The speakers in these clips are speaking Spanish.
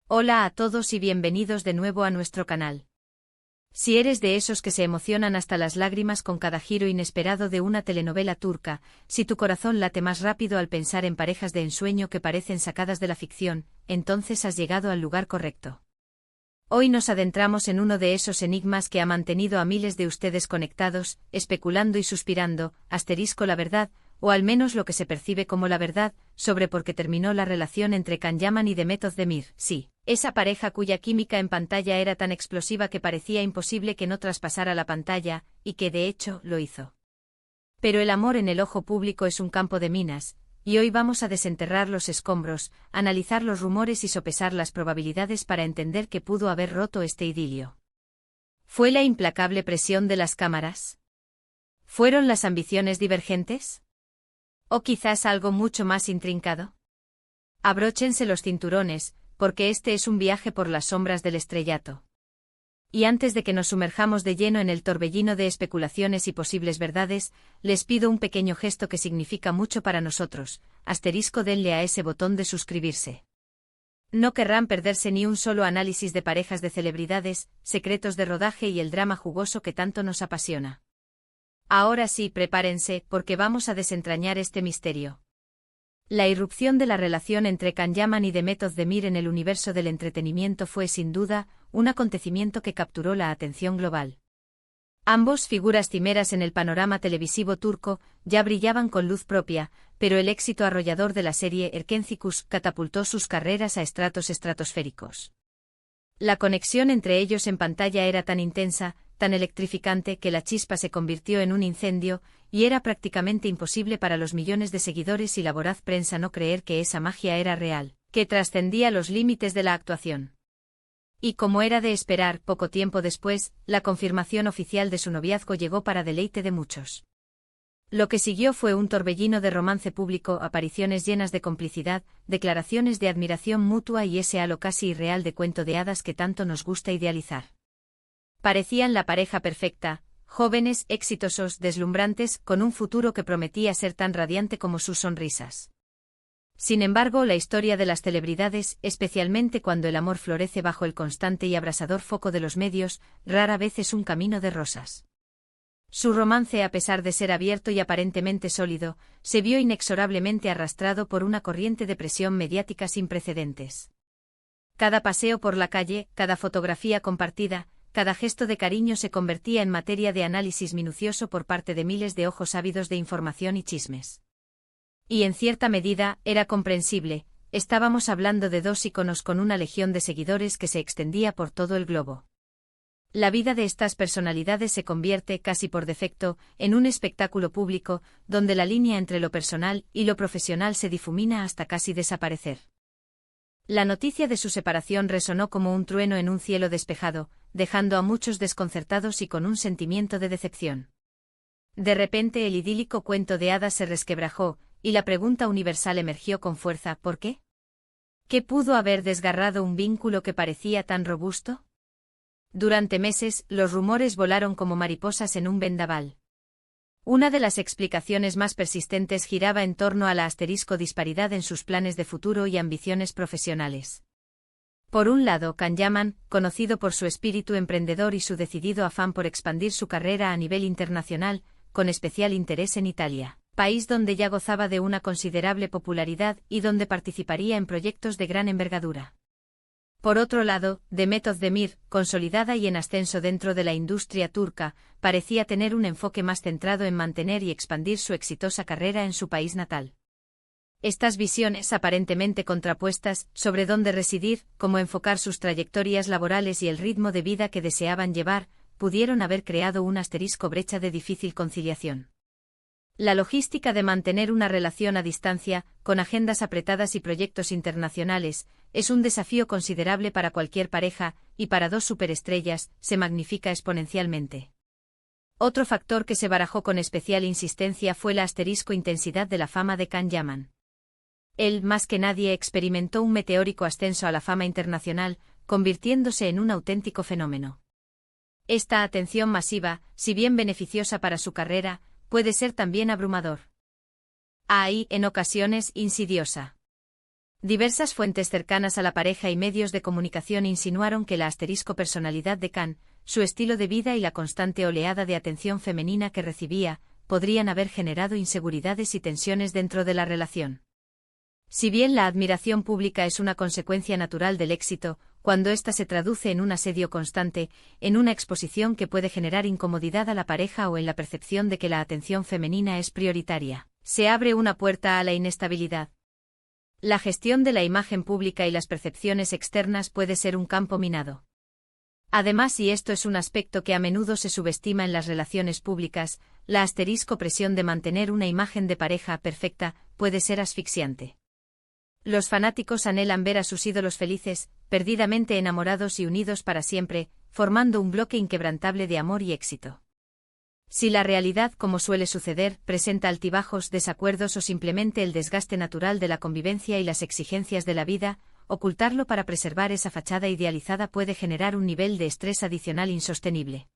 Hola a todos y bienvenidos de nuevo a nuestro canal. Si eres de esos que se emocionan hasta las lágrimas con cada giro inesperado de una telenovela turca, si tu corazón late más rápido al pensar en parejas de ensueño que parecen sacadas de la ficción, entonces has llegado al lugar correcto. Hoy nos adentramos en uno de esos enigmas que ha mantenido a miles de ustedes conectados, especulando y suspirando, la verdad, o al menos lo que se percibe como la verdad, sobre por qué terminó la relación entre Can Yaman y Demet Özdemir. Sí, esa pareja cuya química en pantalla era tan explosiva que parecía imposible que no traspasara la pantalla, y que de hecho lo hizo. Pero el amor en el ojo público es un campo de minas, y hoy vamos a desenterrar los escombros, analizar los rumores y sopesar las probabilidades para entender qué pudo haber roto este idilio. ¿Fue la implacable presión de las cámaras? ¿Fueron las ambiciones divergentes? ¿O quizás algo mucho más intrincado? Abróchense los cinturones, porque este es un viaje por las sombras del estrellato. Y antes de que nos sumerjamos de lleno en el torbellino de especulaciones y posibles verdades, les pido un pequeño gesto que significa mucho para nosotros, denle a ese botón de suscribirse. No querrán perderse ni un solo análisis de parejas de celebridades, secretos de rodaje y el drama jugoso que tanto nos apasiona. Ahora sí, prepárense, porque vamos a desentrañar este misterio. La irrupción de la relación entre Can Yaman y Demet Özdemir en el universo del entretenimiento fue sin duda un acontecimiento que capturó la atención global. Ambos, figuras cimeras en el panorama televisivo turco, ya brillaban con luz propia, pero el éxito arrollador de la serie Erkencikus catapultó sus carreras a estratos estratosféricos. La conexión entre ellos en pantalla era tan intensa, tan electrificante que la chispa se convirtió en un incendio, y era prácticamente imposible para los millones de seguidores y la voraz prensa no creer que esa magia era real, que trascendía los límites de la actuación. Y como era de esperar, poco tiempo después, la confirmación oficial de su noviazgo llegó para deleite de muchos. Lo que siguió fue un torbellino de romance público, apariciones llenas de complicidad, declaraciones de admiración mutua y ese halo casi irreal de cuento de hadas que tanto nos gusta idealizar. Parecían la pareja perfecta, jóvenes, exitosos, deslumbrantes, con un futuro que prometía ser tan radiante como sus sonrisas. Sin embargo, la historia de las celebridades, especialmente cuando el amor florece bajo el constante y abrasador foco de los medios, rara vez es un camino de rosas. Su romance, a pesar de ser abierto y aparentemente sólido, se vio inexorablemente arrastrado por una corriente de presión mediática sin precedentes. Cada paseo por la calle, cada fotografía compartida, cada gesto de cariño se convertía en materia de análisis minucioso por parte de miles de ojos ávidos de información y chismes. Y en cierta medida, era comprensible, estábamos hablando de dos íconos con una legión de seguidores que se extendía por todo el globo. La vida de estas personalidades se convierte, casi por defecto, en un espectáculo público, donde la línea entre lo personal y lo profesional se difumina hasta casi desaparecer. La noticia de su separación resonó como un trueno en un cielo despejado, dejando a muchos desconcertados y con un sentimiento de decepción. De repente el idílico cuento de hadas se resquebrajó, y la pregunta universal emergió con fuerza: ¿por qué? ¿Qué pudo haber desgarrado un vínculo que parecía tan robusto? Durante meses, los rumores volaron como mariposas en un vendaval. Una de las explicaciones más persistentes giraba en torno a la disparidad en sus planes de futuro y ambiciones profesionales. Por un lado, Can Yaman, conocido por su espíritu emprendedor y su decidido afán por expandir su carrera a nivel internacional, con especial interés en Italia, país donde ya gozaba de una considerable popularidad y donde participaría en proyectos de gran envergadura. Por otro lado, Demet Özdemir, consolidada y en ascenso dentro de la industria turca, parecía tener un enfoque más centrado en mantener y expandir su exitosa carrera en su país natal. Estas visiones aparentemente contrapuestas, sobre dónde residir, cómo enfocar sus trayectorias laborales y el ritmo de vida que deseaban llevar, pudieron haber creado una brecha de difícil conciliación. La logística de mantener una relación a distancia, con agendas apretadas y proyectos internacionales, es un desafío considerable para cualquier pareja, y para dos superestrellas, se magnifica exponencialmente. Otro factor que se barajó con especial insistencia fue la intensidad de la fama de Can Yaman. Él, más que nadie, experimentó un meteórico ascenso a la fama internacional, convirtiéndose en un auténtico fenómeno. Esta atención masiva, si bien beneficiosa para su carrera, puede ser también abrumador. En ocasiones, insidiosa. Diversas fuentes cercanas a la pareja y medios de comunicación insinuaron que la personalidad de Khan, su estilo de vida y la constante oleada de atención femenina que recibía, podrían haber generado inseguridades y tensiones dentro de la relación. Si bien la admiración pública es una consecuencia natural del éxito, cuando ésta se traduce en un asedio constante, en una exposición que puede generar incomodidad a la pareja o en la percepción de que la atención femenina es prioritaria, se abre una puerta a la inestabilidad. La gestión de la imagen pública y las percepciones externas puede ser un campo minado. Además, y esto es un aspecto que a menudo se subestima en las relaciones públicas, la presión de mantener una imagen de pareja perfecta puede ser asfixiante. Los fanáticos anhelan ver a sus ídolos felices, perdidamente enamorados y unidos para siempre, formando un bloque inquebrantable de amor y éxito. Si la realidad, como suele suceder, presenta altibajos, desacuerdos o simplemente el desgaste natural de la convivencia y las exigencias de la vida, ocultarlo para preservar esa fachada idealizada puede generar un nivel de estrés adicional insostenible.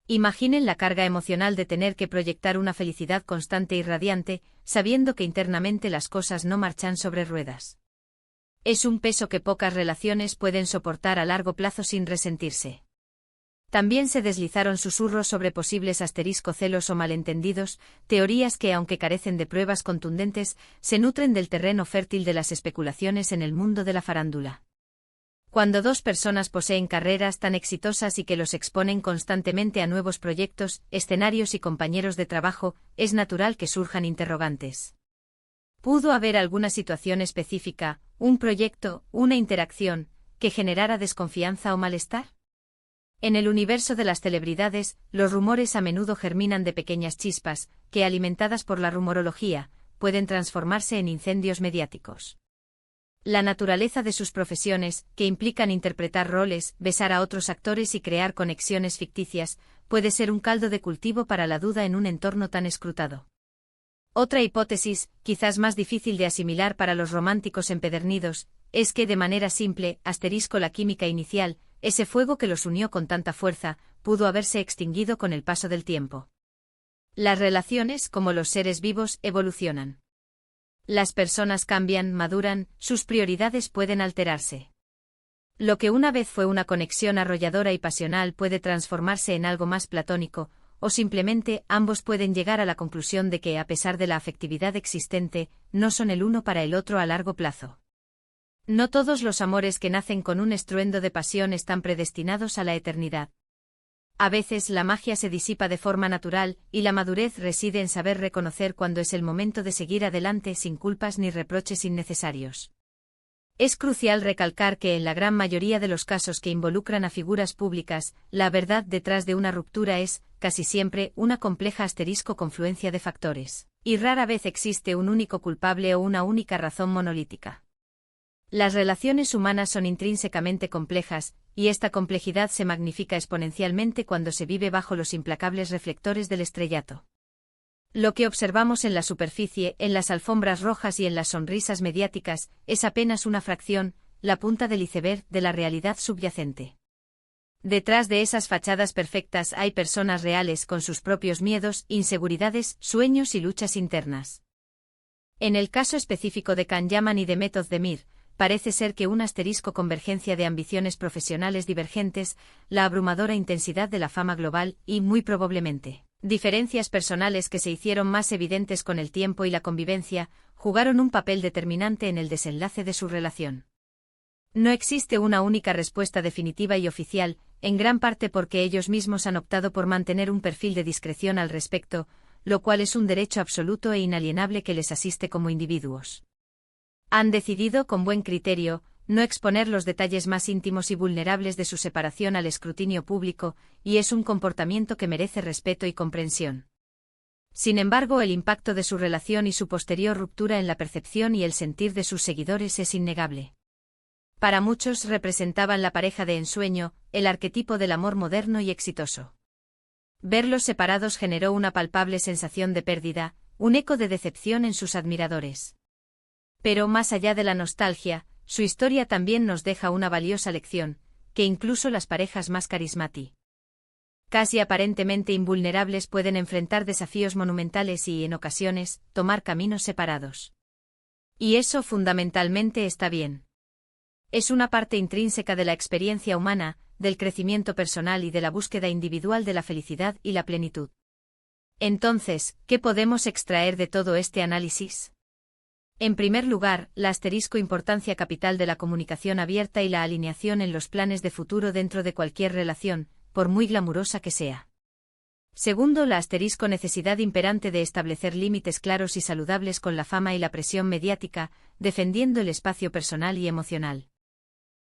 Imaginen la carga emocional de tener que proyectar una felicidad constante y radiante, sabiendo que internamente las cosas no marchan sobre ruedas. Es un peso que pocas relaciones pueden soportar a largo plazo sin resentirse. También se deslizaron susurros sobre posibles celos o malentendidos, teorías que, aunque carecen de pruebas contundentes, se nutren del terreno fértil de las especulaciones en el mundo de la farándula. Cuando dos personas poseen carreras tan exitosas y que los exponen constantemente a nuevos proyectos, escenarios y compañeros de trabajo, es natural que surjan interrogantes. ¿Pudo haber alguna situación específica, un proyecto, una interacción, que generara desconfianza o malestar? En el universo de las celebridades, los rumores a menudo germinan de pequeñas chispas, que, alimentadas por la rumorología, pueden transformarse en incendios mediáticos. La naturaleza de sus profesiones, que implican interpretar roles, besar a otros actores y crear conexiones ficticias, puede ser un caldo de cultivo para la duda en un entorno tan escrutado. Otra hipótesis, quizás más difícil de asimilar para los románticos empedernidos, es que de manera simple, la química inicial, ese fuego que los unió con tanta fuerza, pudo haberse extinguido con el paso del tiempo. Las relaciones, como los seres vivos, evolucionan. Las personas cambian, maduran, sus prioridades pueden alterarse. Lo que una vez fue una conexión arrolladora y pasional puede transformarse en algo más platónico, o simplemente ambos pueden llegar a la conclusión de que, a pesar de la afectividad existente, no son el uno para el otro a largo plazo. No todos los amores que nacen con un estruendo de pasión están predestinados a la eternidad. A veces la magia se disipa de forma natural, y la madurez reside en saber reconocer cuándo es el momento de seguir adelante sin culpas ni reproches innecesarios. Es crucial recalcar que en la gran mayoría de los casos que involucran a figuras públicas, la verdad detrás de una ruptura es, casi siempre, una compleja confluencia de factores, y rara vez existe un único culpable o una única razón monolítica. Las relaciones humanas son intrínsecamente complejas, y esta complejidad se magnifica exponencialmente cuando se vive bajo los implacables reflectores del estrellato. Lo que observamos en la superficie, en las alfombras rojas y en las sonrisas mediáticas, es apenas una fracción, la punta del iceberg, de la realidad subyacente. Detrás de esas fachadas perfectas hay personas reales con sus propios miedos, inseguridades, sueños y luchas internas. En el caso específico de Can Yaman y de Method Demir, parece ser que una convergencia de ambiciones profesionales divergentes, la abrumadora intensidad de la fama global y, muy probablemente, diferencias personales que se hicieron más evidentes con el tiempo y la convivencia, jugaron un papel determinante en el desenlace de su relación. No existe una única respuesta definitiva y oficial, en gran parte porque ellos mismos han optado por mantener un perfil de discreción al respecto, lo cual es un derecho absoluto e inalienable que les asiste como individuos. Han decidido, con buen criterio, no exponer los detalles más íntimos y vulnerables de su separación al escrutinio público, y es un comportamiento que merece respeto y comprensión. Sin embargo, el impacto de su relación y su posterior ruptura en la percepción y el sentir de sus seguidores es innegable. Para muchos representaban la pareja de ensueño, el arquetipo del amor moderno y exitoso. Verlos separados generó una palpable sensación de pérdida, un eco de decepción en sus admiradores. Pero más allá de la nostalgia, su historia también nos deja una valiosa lección, que incluso las parejas más carismáticas, casi aparentemente invulnerables, pueden enfrentar desafíos monumentales y, en ocasiones, tomar caminos separados. Y eso fundamentalmente está bien. Es una parte intrínseca de la experiencia humana, del crecimiento personal y de la búsqueda individual de la felicidad y la plenitud. Entonces, ¿qué podemos extraer de todo este análisis? En primer lugar, la importancia capital de la comunicación abierta y la alineación en los planes de futuro dentro de cualquier relación, por muy glamurosa que sea. Segundo, la necesidad imperante de establecer límites claros y saludables con la fama y la presión mediática, defendiendo el espacio personal y emocional.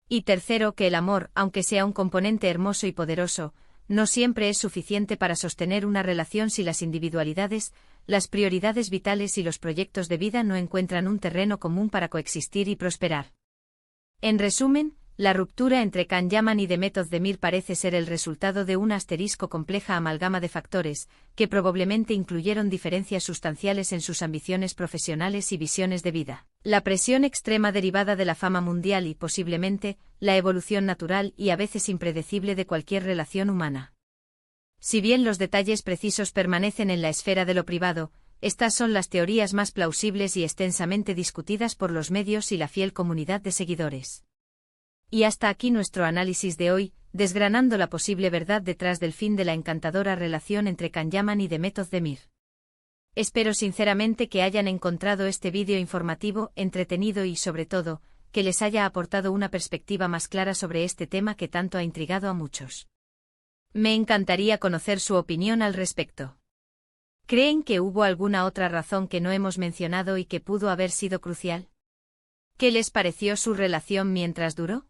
Y tercero, que el amor, aunque sea un componente hermoso y poderoso, no siempre es suficiente para sostener una relación si las individualidades, las prioridades vitales y los proyectos de vida no encuentran un terreno común para coexistir y prosperar. En resumen, la ruptura entre Can Yaman y Demet Özdemir parece ser el resultado de una compleja amalgama de factores, que probablemente incluyeron diferencias sustanciales en sus ambiciones profesionales y visiones de vida. La presión extrema derivada de la fama mundial y, posiblemente, la evolución natural y a veces impredecible de cualquier relación humana. Si bien los detalles precisos permanecen en la esfera de lo privado, estas son las teorías más plausibles y extensamente discutidas por los medios y la fiel comunidad de seguidores. Y hasta aquí nuestro análisis de hoy, desgranando la posible verdad detrás del fin de la encantadora relación entre Can Yaman y Demet Özdemir. Espero sinceramente que hayan encontrado este vídeo informativo, entretenido y, sobre todo, que les haya aportado una perspectiva más clara sobre este tema que tanto ha intrigado a muchos. Me encantaría conocer su opinión al respecto. ¿Creen que hubo alguna otra razón que no hemos mencionado y que pudo haber sido crucial? ¿Qué les pareció su relación mientras duró?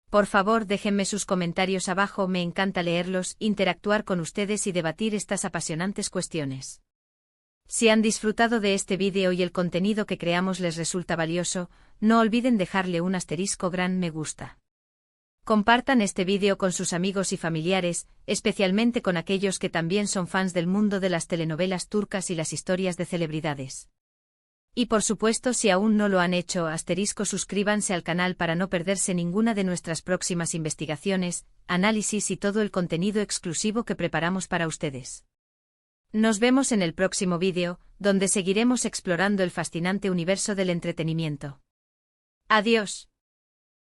Por favor, déjenme sus comentarios abajo, me encanta leerlos, interactuar con ustedes y debatir estas apasionantes cuestiones. Si han disfrutado de este vídeo y el contenido que creamos les resulta valioso, no olviden dejarle un gran me gusta. Compartan este vídeo con sus amigos y familiares, especialmente con aquellos que también son fans del mundo de las telenovelas turcas y las historias de celebridades. Y por supuesto, si aún no lo han hecho, suscríbanse al canal para no perderse ninguna de nuestras próximas investigaciones, análisis y todo el contenido exclusivo que preparamos para ustedes. Nos vemos en el próximo vídeo, donde seguiremos explorando el fascinante universo del entretenimiento. Adiós.